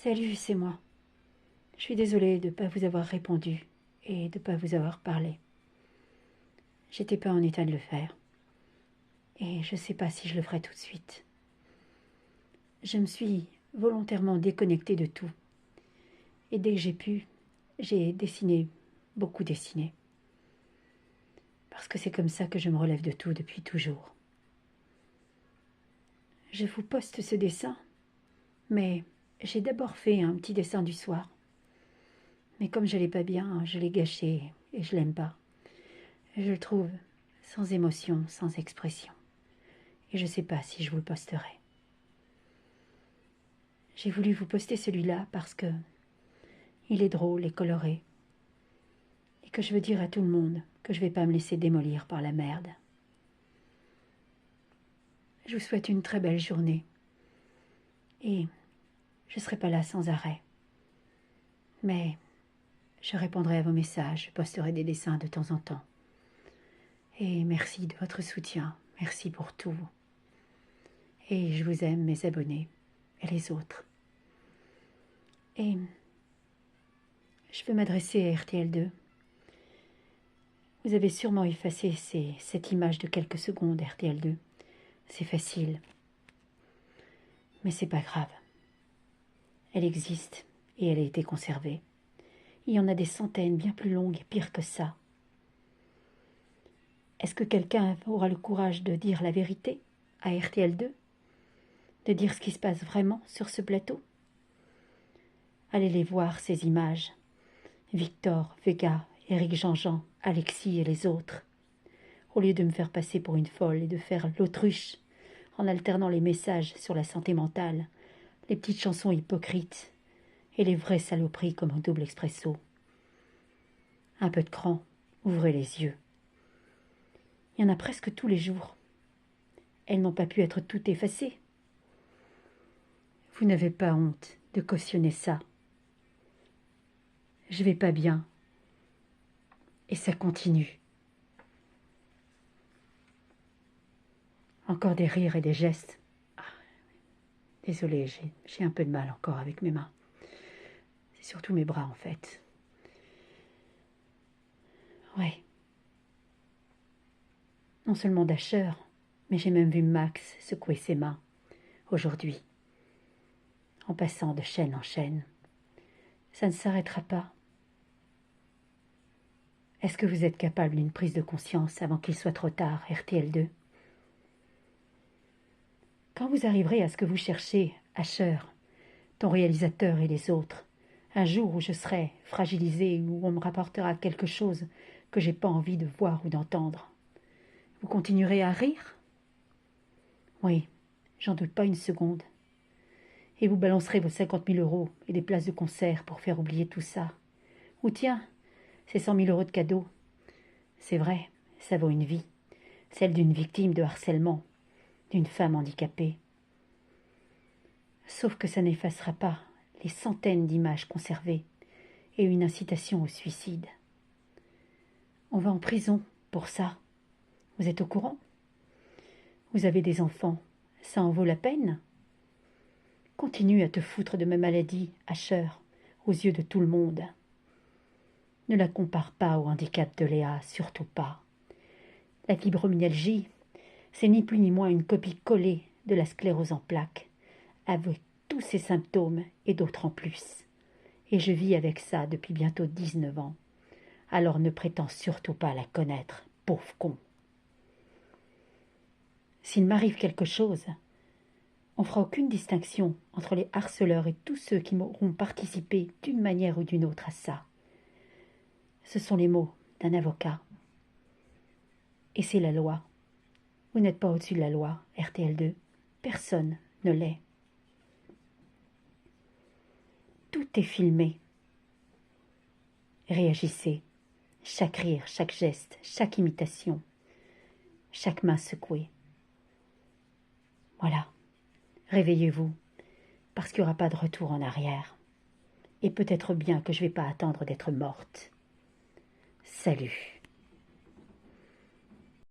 Salut, c'est moi. Je suis désolée de ne pas vous avoir répondu et de ne pas vous avoir parlé. J'étais pas en état de le faire. Et je ne sais pas si je le ferai tout de suite. Je me suis volontairement déconnectée de tout. Et dès que j'ai pu, j'ai dessiné, beaucoup dessiné. Parce que c'est comme ça que je me relève de tout depuis toujours. Je vous poste ce dessin, mais j'ai d'abord fait un petit dessin du soir. Mais comme je l'ai pas bien, je l'ai gâché et je l'aime pas. Je le trouve sans émotion, sans expression. Et je ne sais pas si je vous le posterai. J'ai voulu vous poster celui-là parce que il est drôle et coloré. Et que je veux dire à tout le monde que je ne vais pas me laisser démolir par la merde. Je vous souhaite une très belle journée. Et je ne serai pas là sans arrêt. Mais je répondrai à vos messages, je posterai des dessins de temps en temps. Et merci de votre soutien, merci pour tout. Et je vous aime, mes abonnés, et les autres. Et je veux m'adresser à RTL2. Vous avez sûrement effacé cette image de quelques secondes, RTL2. C'est facile. Mais c'est pas grave. Elle existe et elle a été conservée. Il y en a des centaines, bien plus longues et pires que ça. Est-ce que quelqu'un aura le courage de dire la vérité à RTL2? De dire ce qui se passe vraiment sur ce plateau? Allez les voir, ces images. Victor, Vega, Éric Jean-Jean, Alexis et les autres. Au lieu de me faire passer pour une folle et de faire l'autruche, en alternant les messages sur la santé mentale, les petites chansons hypocrites et les vraies saloperies comme un double expresso. Un peu de cran, ouvrez les yeux. Il y en a presque tous les jours. Elles n'ont pas pu être toutes effacées. Vous n'avez pas honte de cautionner ça. Je vais pas bien. Et ça continue. Encore des rires et des gestes. Ah, désolée, j'ai un peu de mal encore avec mes mains. C'est surtout mes bras en fait. Ouais. Non seulement Dasher, mais j'ai même vu Max secouer ses mains, aujourd'hui, en passant de chaîne en chaîne. Ça ne s'arrêtera pas. Est-ce que vous êtes capable d'une prise de conscience avant qu'il soit trop tard, RTL2? Quand vous arriverez à ce que vous cherchez, Asher, ton réalisateur et les autres, un jour où je serai fragilisé, où on me rapportera quelque chose que j'ai pas envie de voir ou d'entendre, vous continuerez à rire? Oui, j'en doute pas une seconde. Et vous balancerez vos 50 000 € et des places de concert pour faire oublier tout ça. Ou tiens, ces 100 000 € de cadeaux. C'est vrai, ça vaut une vie, celle d'une victime de harcèlement, d'une femme handicapée. Sauf que ça n'effacera pas les centaines d'images conservées et une incitation au suicide. On va en prison pour ça. Vous êtes au courant? Vous avez des enfants, ça en vaut la peine? Continue à te foutre de ma maladie, Asher, aux yeux de tout le monde. Ne la compare pas au handicap de Léa, surtout pas. La fibromyalgie, c'est ni plus ni moins une copie collée de la sclérose en plaques, avec tous ses symptômes et d'autres en plus. Et je vis avec ça depuis bientôt 19 ans. Alors ne prétends surtout pas la connaître, pauvre con. S'il m'arrive quelque chose, on fera aucune distinction entre les harceleurs et tous ceux qui m'auront participé d'une manière ou d'une autre à ça. Ce sont les mots d'un avocat. Et c'est la loi. Vous n'êtes pas au-dessus de la loi, RTL2. Personne ne l'est. Tout est filmé. Réagissez. Chaque rire, chaque geste, chaque imitation, chaque main secouée. Voilà. Réveillez-vous, parce qu'il n'y aura pas de retour en arrière. Et peut-être bien que je ne vais pas attendre d'être morte. Salut.